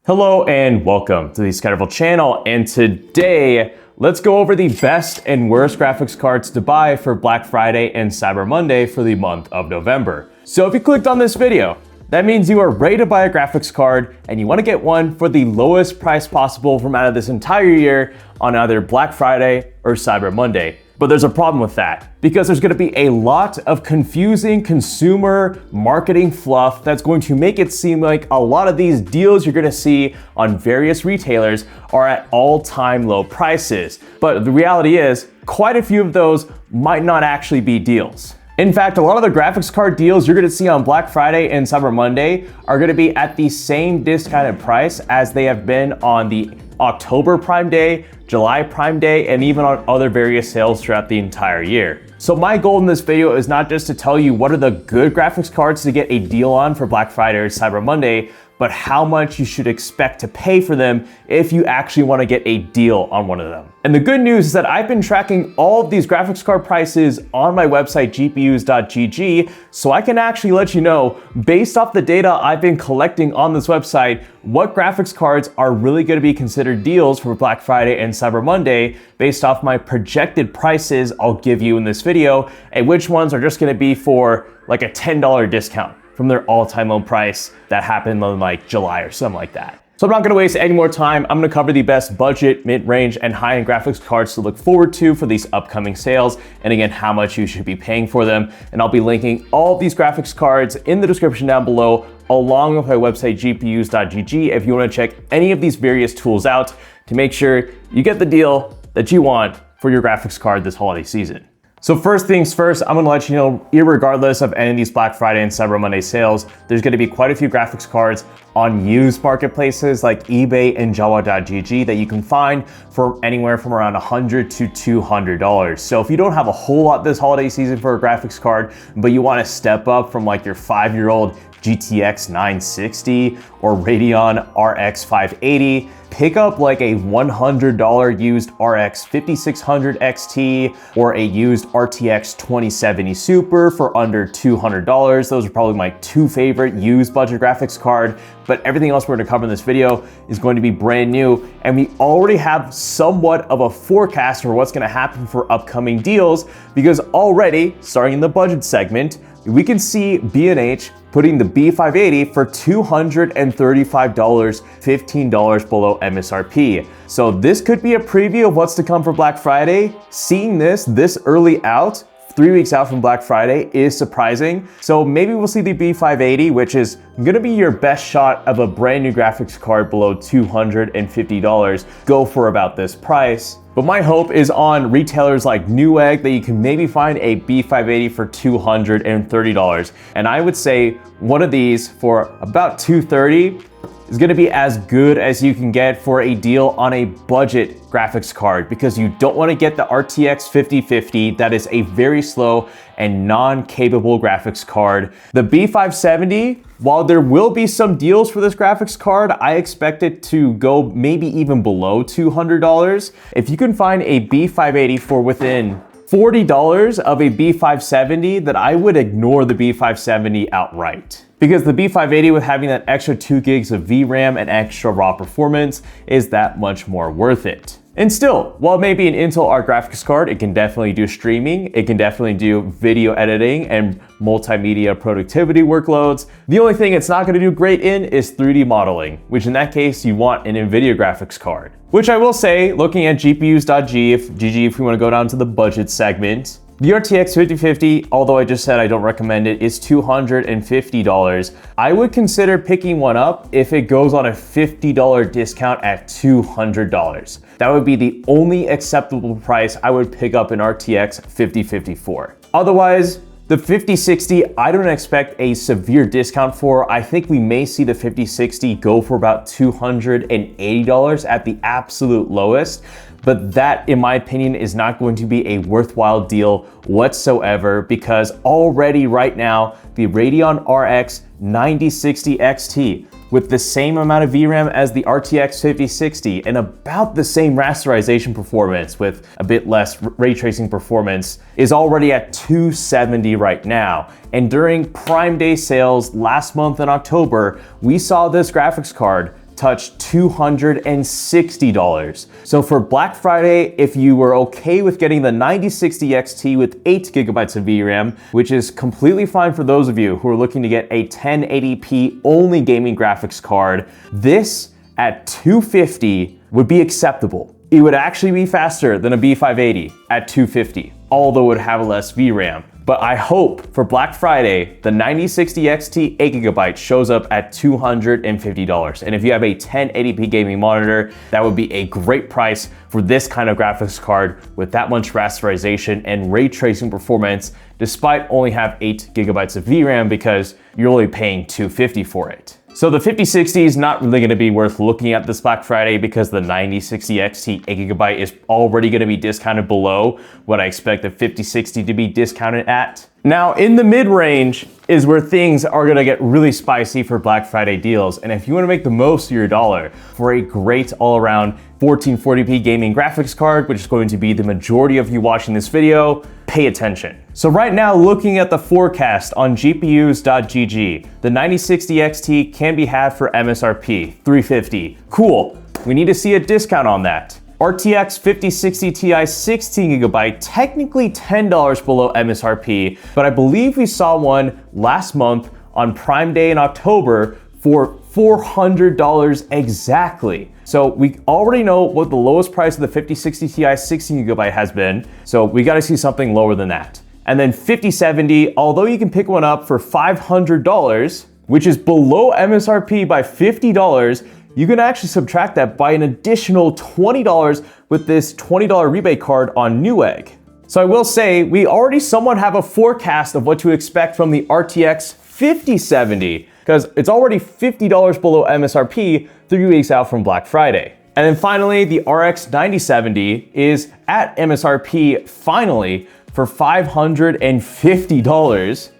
Hello and welcome to the ScatterVolt channel, and today let's go over the best and worst graphics cards to buy for Black Friday and Cyber Monday for the month of November. So if you clicked on this video, that means you are ready to buy a graphics card and you want to get one for the lowest price possible from out of this entire year on either Black Friday or Cyber Monday. But there's a problem with that, because there's going to be a lot of confusing consumer marketing fluff that's going to make it seem like a lot of these deals you're going to see on various retailers are at all-time low prices. But the reality is, quite a few of those might not actually be deals. In fact, a lot of the graphics card deals you're going to see on Black Friday and Cyber Monday are going to be at the same discounted price as they have been on the October Prime Day, July Prime Day, and even on other various sales throughout the entire year. So my goal in this video is not just to tell you what are the good graphics cards to get a deal on for Black Friday or Cyber Monday, but how much you should expect to pay for them if you actually want to get a deal on one of them. And the good news is that I've been tracking all of these graphics card prices on my website, gpus.gg, so I can actually let you know, based off the data I've been collecting on this website, what graphics cards are really going to be considered deals for Black Friday and Cyber Monday based off my projected prices I'll give you in this video, and which ones are just going to be for like a $10 discount from their all-time low price that happened in like July or something like that. So I'm not gonna waste any more time. I'm gonna cover the best budget, mid-range, and high-end graphics cards to look forward to for these upcoming sales, and again, how much you should be paying for them. And I'll be linking all of these graphics cards in the description down below, along with my website, gpus.gg, if you wanna check any of these various tools out to make sure you get the deal that you want for your graphics card this holiday season. So first things first, I'm gonna let you know, irregardless of any of these Black Friday and Cyber Monday sales, there's gonna be quite a few graphics cards on used marketplaces like eBay and Java.gg that you can find for anywhere from around $100 to $200. So if you don't have a whole lot this holiday season for a graphics card, but you wanna step up from like your 5-year-old GTX 960 or Radeon RX 580, pick up like a $100 used RX 5600 XT or a used RTX 2070 Super for under $200. Those are probably my two favorite used budget graphics card, but everything else we're gonna cover in this video is going to be brand new, and we already have somewhat of a forecast for what's gonna happen for upcoming deals, because already, starting in the budget segment, we can see B&H putting the B580 for $235, $15 below MSRP. So this could be a preview of what's to come for Black Friday. Seeing this early out, 3 weeks out from Black Friday, is surprising. So maybe we'll see the B580, which is gonna be your best shot of a brand new graphics card below $250, go for about this price. But my hope is on retailers like Newegg that you can maybe find a B580 for $230. And I would say one of these for about $230 is gonna be as good as you can get for a deal on a budget graphics card, because you don't wanna get the RTX 5050. That is a very slow and non-capable graphics card. The B570, while there will be some deals for this graphics card, I expect it to go maybe even below $200. If you can find a B580 for within $40 of a B570, then I would ignore the B570 outright. Because the B580, with having that extra 2 gigs of VRAM and extra raw performance, is that much more worth it. And still, while it may be an Intel Arc graphics card, it can definitely do streaming, it can definitely do video editing and multimedia productivity workloads. The only thing it's not gonna do great in is 3D modeling, which in that case, you want an Nvidia graphics card. Which I will say, looking at gpus.gg, if you wanna go down to the budget segment, the RTX 5050, although I just said I don't recommend it, is $250. I would consider picking one up if it goes on a $50 discount at $200. That would be the only acceptable price I would pick up an RTX 5050 for. Otherwise, the 5060, I don't expect a severe discount for. I think we may see the 5060 go for about $280 at the absolute lowest. But that, in my opinion, is not going to be a worthwhile deal whatsoever, because already right now, the Radeon RX 9060 XT with the same amount of VRAM as the RTX 5060 and about the same rasterization performance with a bit less ray tracing performance is already at $270 right now. And during Prime Day sales last month in October, we saw this graphics card touched $260. So for Black Friday, if you were okay with getting the 9060 XT with 8 gigabytes of VRAM, which is completely fine for those of you who are looking to get a 1080p only gaming graphics card, this at $250 would be acceptable. It would actually be faster than a B580 at $250, although it would have less VRAM. But I hope for Black Friday, the 9060 XT 8GB shows up at $250. And if you have a 1080p gaming monitor, that would be a great price for this kind of graphics card with that much rasterization and ray tracing performance, despite only have 8GB of VRAM because you're only paying $250 for it. So the 5060 is not really going to be worth looking at this Black Friday because the 9060 XT 8GB is already going to be discounted below what I expect the 5060 to be discounted at. Now in the mid-range is where things are going to get really spicy for Black Friday deals, and if you want to make the most of your dollar for a great all-around 1440p gaming graphics card, which is going to be the majority of you watching this video, pay attention. So right now, looking at the forecast on GPUs.gg, the 9060 XT can be had for MSRP $350. Cool, we need to see a discount on that. RTX 5060 Ti 16GB, technically $10 below MSRP, but I believe we saw one last month on Prime Day in October for $400 exactly. So we already know what the lowest price of the 5060 Ti 16GB has been, so we gotta see something lower than that. And then 5070, although you can pick one up for $500, which is below MSRP by $50, you can actually subtract that by an additional $20 with this $20 rebate card on Newegg. So I will say, we already somewhat have a forecast of what to expect from the RTX 5070, because it's already $50 below MSRP 3 weeks out from Black Friday. And then finally, the RX 9070 is at MSRP finally for $550,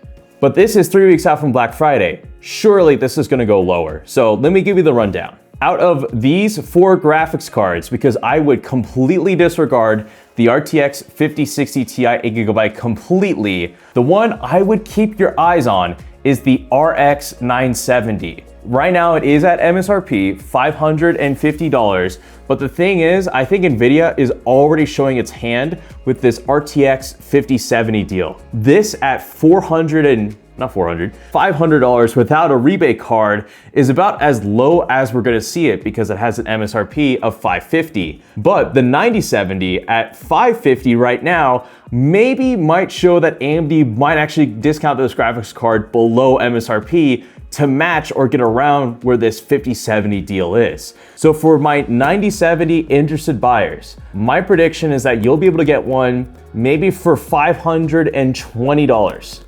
but this is 3 weeks out from Black Friday. Surely this is gonna go lower. So let me give you the rundown. Out of these 4 graphics cards, because I would completely disregard the RTX 5060 Ti 8GB completely, the one I would keep your eyes on is the RX 970. Right now it is at MSRP $550, but the thing is, I think Nvidia is already showing its hand with this RTX 5070 deal. This at $500 without a rebate card is about as low as we're gonna see it because it has an MSRP of $550. But the 9070 at $550 right now maybe might show that AMD might actually discount this graphics card below MSRP to match or get around where this 5070 deal is. So for my 9070 interested buyers, my prediction is that you'll be able to get one maybe for $520.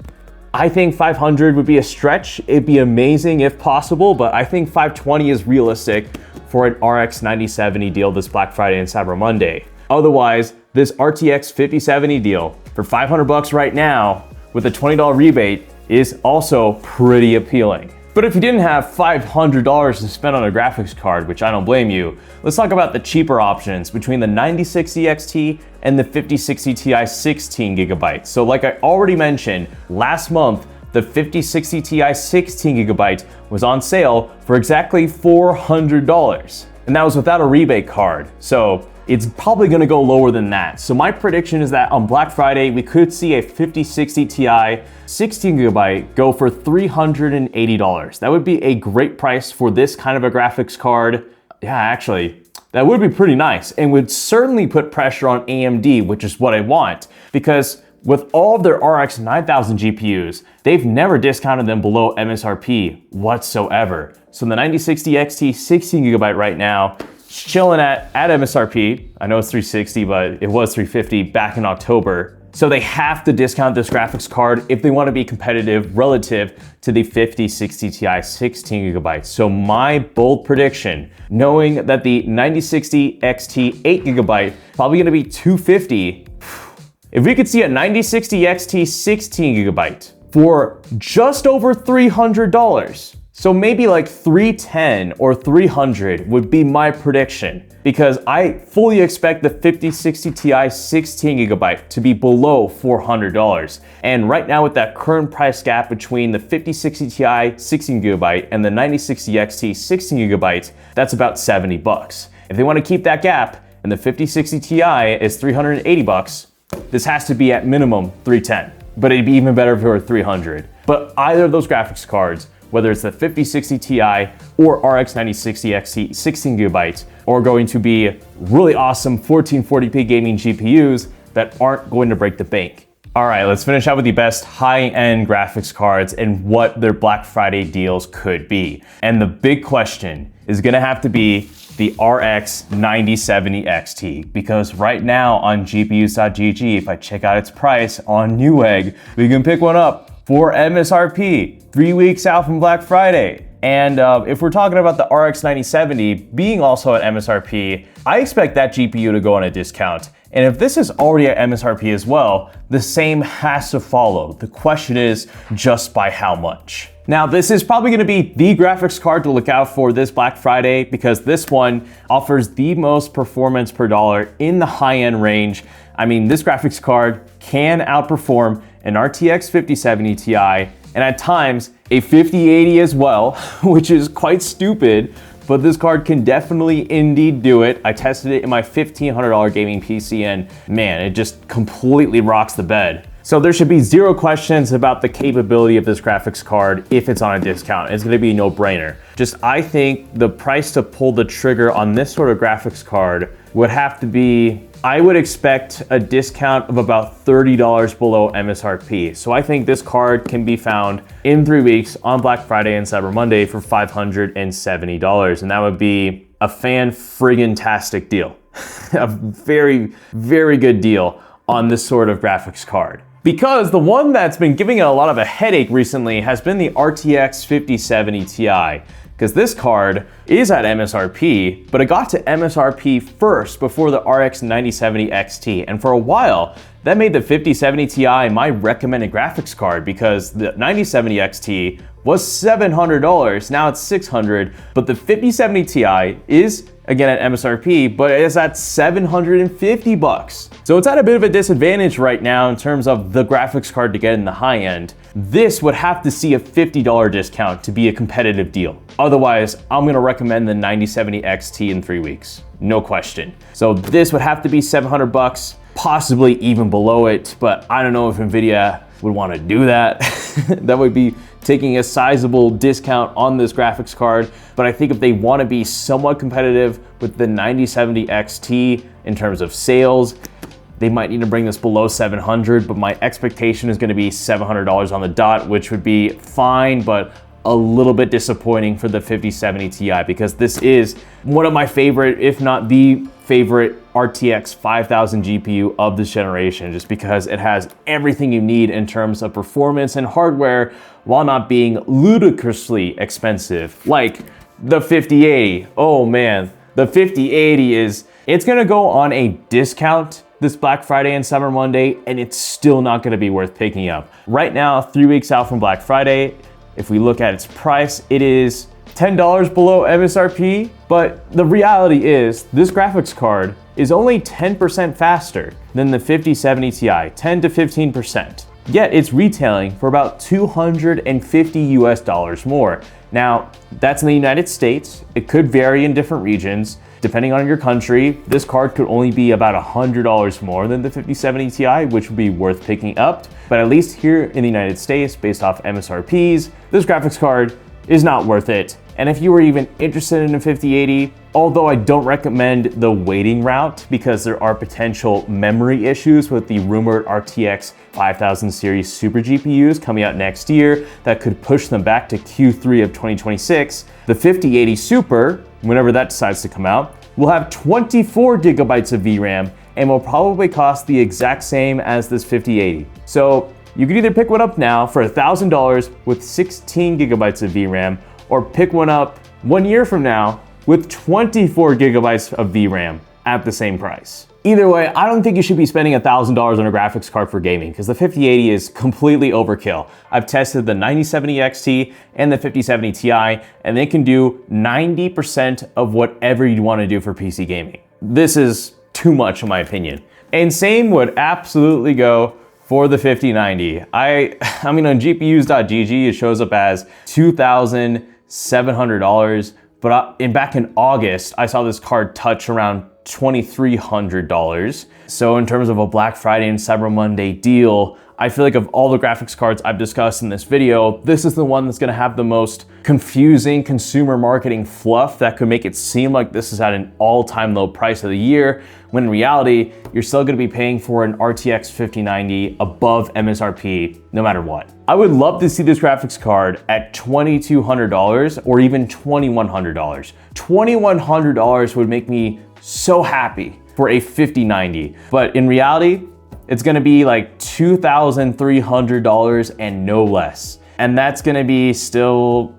I think 500 would be a stretch. It'd be amazing if possible, but I think 520 is realistic for an RX 9070 deal this Black Friday and Cyber Monday. Otherwise, this RTX 5070 deal for $500 right now with a $20 rebate is also pretty appealing. But if you didn't have $500 to spend on a graphics card, which I don't blame you, let's talk about the cheaper options between the 9060 XT and the 5060 Ti 16GB. So like I already mentioned, last month, the 5060 Ti 16GB was on sale for exactly $400. And that was without a rebate card. So it's probably gonna go lower than that. So my prediction is that on Black Friday, we could see a 5060 Ti 16GB go for $380. That would be a great price for this kind of a graphics card. Yeah, actually, that would be pretty nice and would certainly put pressure on AMD, which is what I want, because with all of their RX 9000 GPUs, they've never discounted them below MSRP whatsoever. So the 9060 XT 16GB right now, chilling at MSRP. I know it's $360, but it was $350 back in October. So they have to discount this graphics card if they want to be competitive relative to the 5060 Ti 16GB. So my bold prediction, knowing that the 9060 XT 8GB probably going to be $250, if we could see a 9060 XT 16GB for just over $300. So maybe like 310 or 300 would be my prediction, because I fully expect the 5060 Ti 16GB to be below $400. And right now with that current price gap between the 5060 Ti 16GB and the 9060 XT 16GB, that's about 70 bucks. If they want to keep that gap and the 5060 Ti is 380 bucks, this has to be at minimum 310, but it'd be even better if it were 300. But either of those graphics cards, whether it's the 5060 Ti or RX 9060 XT 16GB, are going to be really awesome 1440p gaming GPUs that aren't going to break the bank. All right, let's finish out with the best high-end graphics cards and what their Black Friday deals could be. And the big question is gonna have to be the RX 9070 XT, because right now on GPUs.gg, if I check out its price on Newegg, we can pick one up for MSRP 3 weeks out from Black Friday. And if we're talking about the RX 9070 being also at MSRP, I expect that GPU to go on a discount. And if this is already at MSRP as well, the same has to follow. The question is just by how much. Now, this is probably going to be the graphics card to look out for this Black Friday, because this one offers the most performance per dollar in the high-end range. I mean, this graphics card can outperform an RTX 5070 Ti, and at times a 5080 as well, which is quite stupid, but this card can definitely indeed do it. I tested it in my $1,500 gaming PC, and man, it just completely rocks the bed. So there should be zero questions about the capability of this graphics card if it's on a discount. It's gonna be a no-brainer. Just, I think the price to pull the trigger on this sort of graphics card would have to be, I would expect a discount of about $30 below MSRP. So I think this card can be found in 3 weeks on Black Friday and Cyber Monday for $570. And that would be a fan-friggin-tastic deal. A very, very good deal on this sort of graphics card. Because the one that's been giving it a lot of a headache recently has been the RTX 5070 Ti. Because this card is at MSRP, but it got to MSRP first before the RX 9070 XT. And for a while, that made the 5070 Ti my recommended graphics card, because the 9070 XT was $700, now it's $600, but the 5070 Ti is again at MSRP, but it's at 750 bucks. So it's at a bit of a disadvantage right now in terms of the graphics card to get in the high end. This would have to see a $50 discount to be a competitive deal. Otherwise, I'm gonna recommend the 9070 XT in 3 weeks, no question. So this would have to be 700 bucks, possibly even below it, but I don't know if Nvidia would wanna do that. That would be taking a sizable discount on this graphics card. But I think if they want to be somewhat competitive with the 9070 XT in terms of sales, they might need to bring this below 700, but my expectation is going to be $700 on the dot, which would be fine, but a little bit disappointing for the 5070 Ti, because this is one of my favorite, if not the favorite, RTX 5000 GPU of this generation, just because it has everything you need in terms of performance and hardware while not being ludicrously expensive, like the 5080. Oh man, the 5080 it's gonna go on a discount this Black Friday and Cyber Monday, and it's still not gonna be worth picking up. Right now, 3 weeks out from Black Friday, if we look at its price, it is $10 below MSRP, but the reality is this graphics card is only 10% faster than the 5070 Ti, 10 to 15%. Yet it's retailing for about $250 US more. Now, that's in the United States. It could vary in different regions. Depending on your country, this card could only be about $100 more than the 5070 Ti, which would be worth picking up. But at least here in the United States, based off MSRPs, this graphics card is not worth it. And if you were even interested in a 5080, although I don't recommend the waiting route because there are potential memory issues with the rumored RTX 5000 series super GPUs coming out next year that could push them back to Q3 of 2026, the 5080 Super, whenever that decides to come out, will have 24 gigabytes of VRAM and will probably cost the exact same as this 5080. So you could either pick one up now for $1,000 with 16 gigabytes of VRAM, or pick one up 1 year from now with 24 gigabytes of VRAM at the same price. Either way, I don't think you should be spending $1,000 on a graphics card for gaming because the 5080 is completely overkill. I've tested the 9070 XT and the 5070 Ti, and they can do 90% of whatever you'd want to do for PC gaming. This is too much in my opinion. And same would absolutely go for the 5090. I mean, on GPUs.gg, it shows up as $2,700, but back in August, I saw this card touch around $2,300. So in terms of a Black Friday and Cyber Monday deal, I feel like of all the graphics cards I've discussed in this video, this is the one that's gonna have the most confusing consumer marketing fluff that could make it seem like this is at an all-time low price of the year, when in reality, you're still gonna be paying for an RTX 5090 above MSRP no matter what. I would love to see this graphics card at $2,200 or even $2,100. $2,100 would make me so happy for a 5090, but in reality, it's gonna be like $2,300 and no less. And that's gonna be still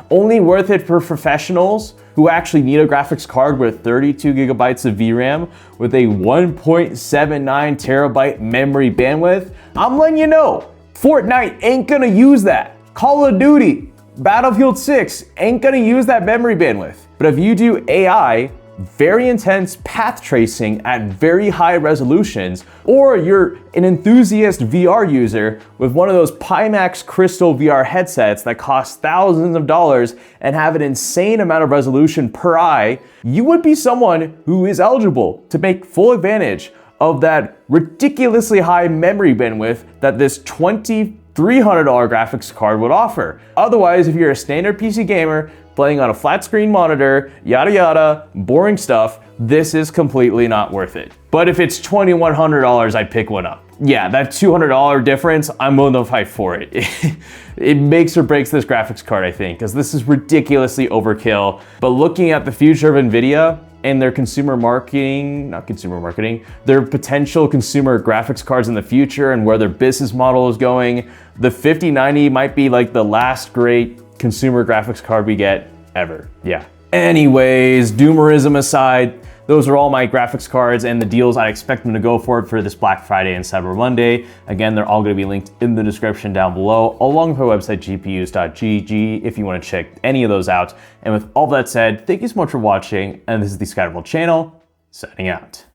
only worth it for professionals who actually need a graphics card with 32 gigabytes of VRAM with a 1.79 terabyte memory bandwidth. I'm letting you know, Fortnite ain't gonna use that. Call of Duty, Battlefield 6 ain't gonna use that memory bandwidth. But if you do AI, very intense path tracing at very high resolutions, or you're an enthusiast VR user with one of those Pimax Crystal VR headsets that cost thousands of dollars and have an insane amount of resolution per eye, you would be someone who is eligible to make full advantage of that ridiculously high memory bandwidth that this $2,300 graphics card would offer. Otherwise, if you're a standard PC gamer playing on a flat screen monitor, yada yada, boring stuff, this is completely not worth it. But if it's $2,100, I'd pick one up. Yeah, that $200 difference, I'm willing to fight for it. It makes or breaks this graphics card, I think, because this is ridiculously overkill. But looking at the future of Nvidia and their their potential consumer graphics cards in the future and where their business model is going, the 5090 might be like the last great consumer graphics card we get ever. Yeah. Anyways, doomerism aside, those are all my graphics cards and the deals I expect them to go for this Black Friday and Cyber Monday. Again, they're all going to be linked in the description down below, along with our website, gpus.gg, if you want to check any of those out. And with all that said, thank you so much for watching, and this is the ScatterVolt channel, signing out.